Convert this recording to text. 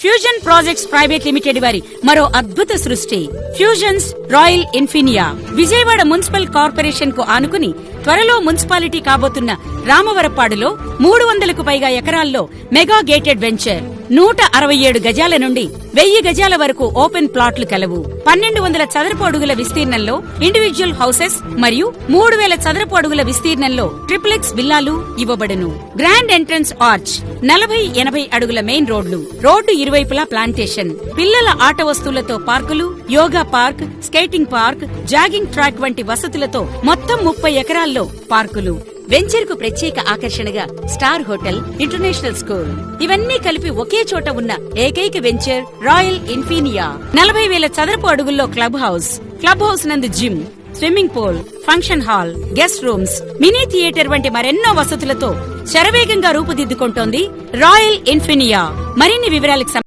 Fusion projects private limited వారి మరో అద్భుత సృష్టి fusions royal ఇన్ఫినియా. Vijayawada municipal corporation కు ఆనుకుని త్వరలో మున్సిపాలిటీ కాబోతున్న రామవరపాడులో 300కు పైగా ఎకరాల్లో మెగా గేటెడ్ వెంచర్. 167 గజాల నుండి 1000 గజాల వరకు ఓపెన్ ప్లాట్లు కలవు. 1200 చదరపు అడుగుల విస్తీర్ణంలో ఇండివిడ్యువల్ హౌసెస్ మరియు 3000 చదరపు అడుగుల విస్తీర్ణంలో ట్రిప్లెక్స్ విల్లాలు ఇవ్వబడును. గ్రాండ్ ఎంట్రన్స్ ఆర్చ్, 40-80 అడుగుల మెయిన్ రోడ్డు ఇరువైపులా ప్లాంటేషన్, పిల్లల ఆట వస్తువులతో పార్కులు, yoga park, skating park, jogging track వంటి వసతులతో మొత్తం 30 ఎకరాల్లో పార్కులు. వెంచర్ కు ప్రత్యేక ఆకర్షణగా స్టార్ హోటల్, ఇంటర్నేషనల్ స్కూల్ ఇవన్నీ కలిపి ఒకే చోట ఉన్న ఏకైక వెంచర్ రాయల్ ఇన్ఫినియా. 40,000 చదరపు అడుగుల్లో క్లబ్ హౌస్ నందు gym, swimming pool, function hall, guest rooms, mini theatre వంటి మరెన్నో వసతులతో శరవేగంగా రూపుదిద్దుకుంటోంది రాయల్ ఇన్ఫినియా. మరిన్ని వివరాలకు